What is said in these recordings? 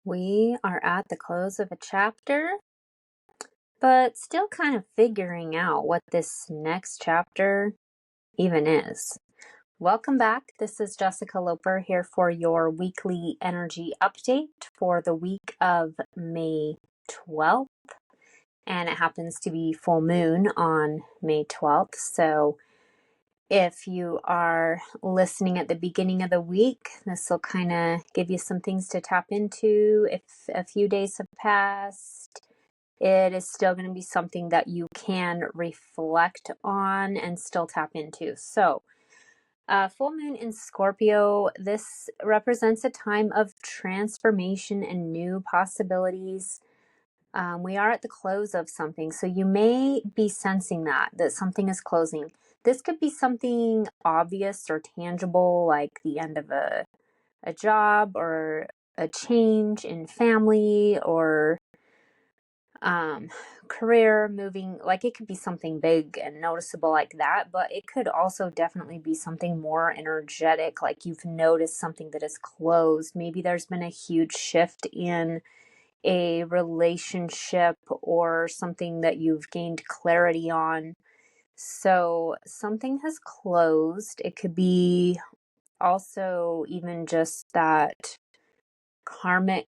We are at the close of a chapter, but still kind of figuring out what this next chapter even is. Welcome back. This is Jessica Loper here for your weekly energy update for the week of May 12th. And it happens to be full moon on May 12th. So if you are listening at the beginning of the week, this will kind of give you some things to tap into. If a few days have passed, it is still going to be something that you can reflect on and still tap into. So, full moon in Scorpio, this represents a time of transformation and new possibilities. We are at the close of something, so you may be sensing that something is closing. This could be something obvious or tangible, like the end of a job or a change in family or career moving. Like it could be something big and noticeable like that, but it could also definitely be something more energetic, like you've noticed something that is closed. Maybe there's been a huge shift in a relationship or something that you've gained clarity on. So something has closed. It could be also even just that karmic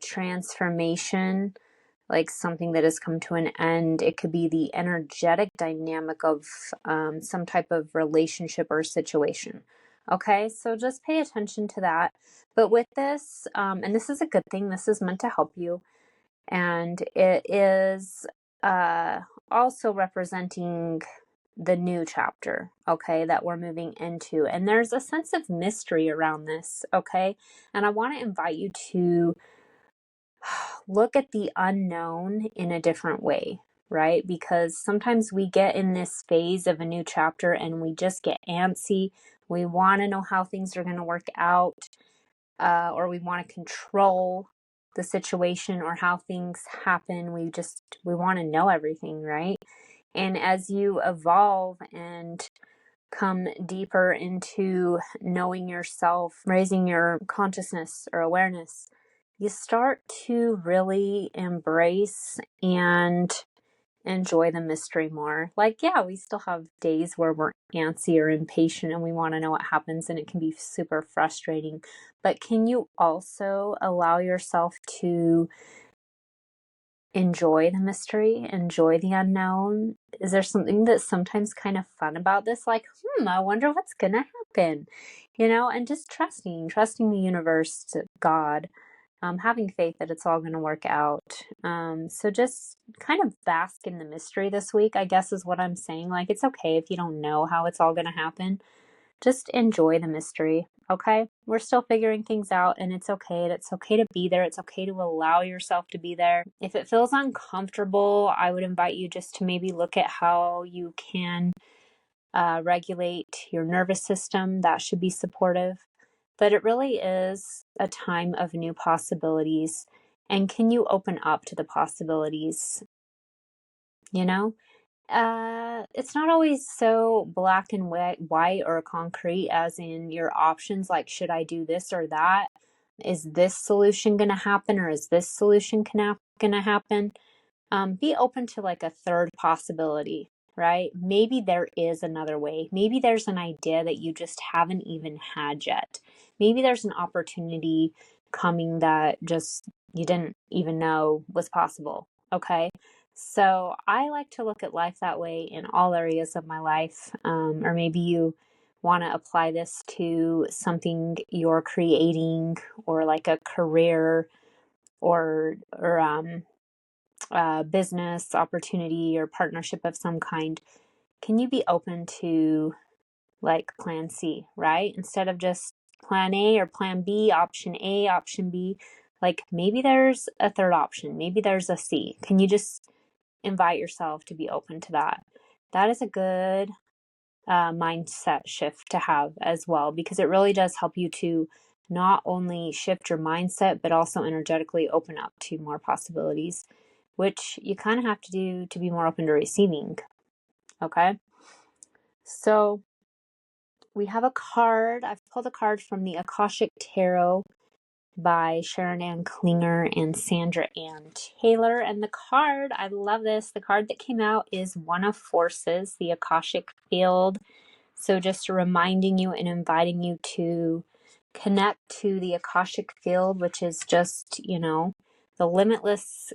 transformation, like something that has come to an end. It could be the energetic dynamic of some type of relationship or situation. Okay, so just pay attention to that. But with this, and this is a good thing, this is meant to help you. And it is also representing the new chapter, okay, that we're moving into. And there's a sense of mystery around this, okay? And I want to invite you to look at the unknown in a different way, right? Because sometimes we get in this phase of a new chapter and we just get antsy. We want to know how things are going to work out, or we want to control the situation or how things happen. We want to know everything, right? And as you evolve and come deeper into knowing yourself, raising your consciousness or awareness, you start to really embrace and enjoy the mystery more. Like, yeah, we still have days where we're antsy or impatient and we want to know what happens, and it can be super frustrating. But can you also allow yourself to enjoy the mystery, enjoy the unknown? Is there something that's sometimes kind of fun about this? Like, I wonder what's going to happen, and just trusting the universe, to God, having faith that it's all going to work out. So just kind of bask in the mystery this week, I guess is what I'm saying. Like, it's okay if you don't know how it's all going to happen. Just enjoy the mystery, okay? We're still figuring things out, and it's okay. It's okay to be there. It's okay to allow yourself to be there. If it feels uncomfortable, I would invite you just to maybe look at how you can regulate your nervous system. That should be supportive. But it really is a time of new possibilities. And can you open up to the possibilities? It's not always so black and white or concrete, as in your options, like, should I do this or that? Is this solution going to happen, or is this solution going to happen? Be open to like a third possibility, right? Maybe there is another way. Maybe there's an idea that you just haven't even had yet. Maybe there's an opportunity coming that just you didn't even know was possible. Okay. So I like to look at life that way in all areas of my life. Or maybe you want to apply this to something you're creating, or like a career, or business opportunity or partnership of some kind. Can you be open to like plan C, right? Instead of just plan A or plan B, option A, option B, like maybe there's a third option, maybe there's a C. Can you just invite yourself to be open to that? That is a good mindset shift to have as well, because it really does help you to not only shift your mindset, but also energetically open up to more possibilities, which you kind of have to do to be more open to receiving. Okay. So we have a card. I've pulled a card from the Akashic Tarot, by Sharon and Klinger and Sandra and Taylor. And the card, I love this. The card that came out is One of Forces, the Akashic field. So just reminding you and inviting you to connect to the Akashic field, which is just, the limitless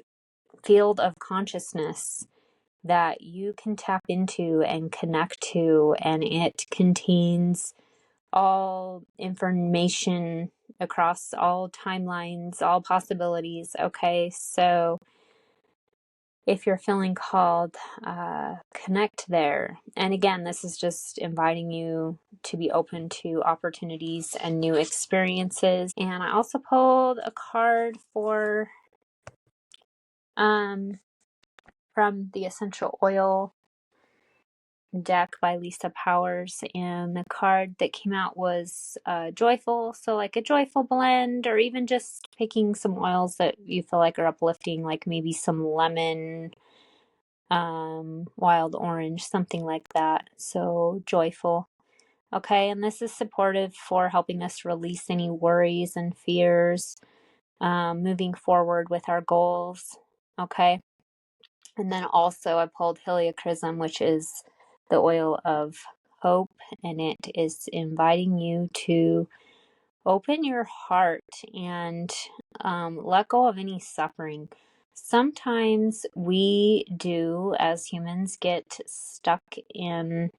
field of consciousness that you can tap into and connect to, and it contains all information across all timelines, all possibilities. Okay, so if you're feeling called, connect there. And again, this is just inviting you to be open to opportunities and new experiences. And I also pulled a card for from the Essential Oil deck by Lisa Powers, and the card that came out was joyful. So like a joyful blend, or even just picking some oils that you feel like are uplifting, like maybe some lemon, wild orange, something like that. So joyful. Okay, and this is supportive for helping us release any worries and fears, moving forward with our goals. Okay. And then also I pulled Heliochrysum, which is the oil of hope, and it is inviting you to open your heart and let go of any suffering. Sometimes we do, as humans, get stuck in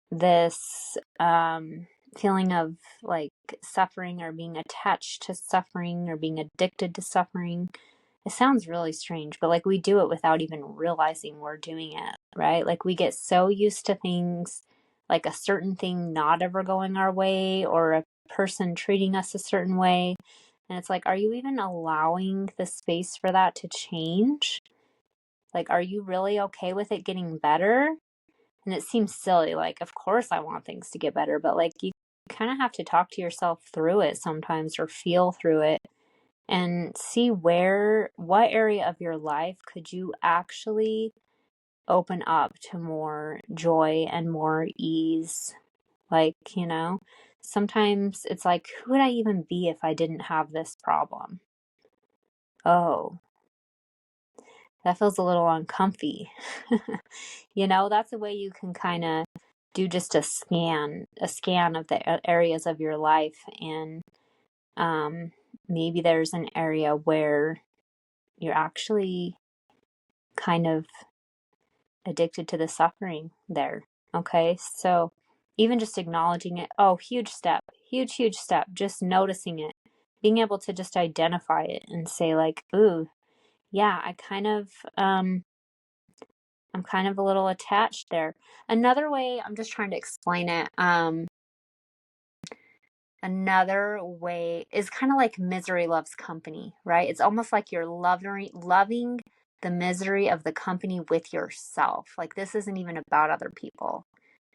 this feeling of like suffering, or being attached to suffering, or being addicted to suffering. It sounds really strange, but like we do it without even realizing we're doing it, right? Like we get so used to things, like a certain thing not ever going our way, or a person treating us a certain way. And it's like, are you even allowing the space for that to change? Like, are you really okay with it getting better? And it seems silly, like, of course I want things to get better, but like you kind of have to talk to yourself through it sometimes, or feel through it, and see what area of your life could you actually open up to more joy and more ease. Like, sometimes it's like, who would I even be if I didn't have this problem? Oh, that feels a little uncomfy. That's a way you can kind of do just a scan of the areas of your life, and maybe there's an area where you're actually kind of addicted to the suffering there. Okay, so even just acknowledging it, oh, huge step, huge step, just noticing it, being able to just identify it and say like, ooh, yeah, I'm kind of a little attached there. Another way, I'm just trying to explain it. Another way is kind of like misery loves company, right? It's almost like you're loving the misery of the company with yourself. Like this isn't even about other people.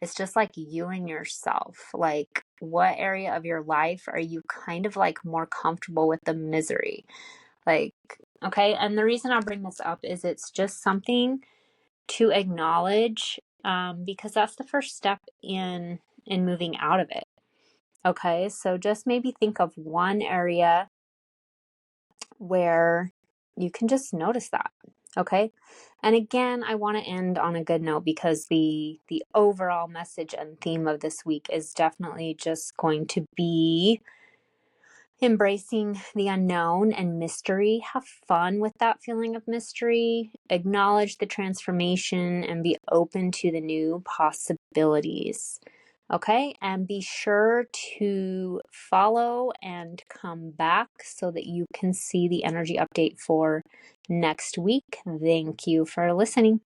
It's just like you and yourself. Like what area of your life are you kind of like more comfortable with the misery? Like, okay. And the reason I bring this up is it's just something to acknowledge, because that's the first step in moving out of it. Okay, so just maybe think of one area where you can just notice that. Okay, and again, I want to end on a good note, because the overall message and theme of this week is definitely just going to be embracing the unknown and mystery. Have fun with that feeling of mystery. Acknowledge the transformation and be open to the new possibilities. Okay, and be sure to follow and come back so that you can see the energy update for next week. Thank you for listening.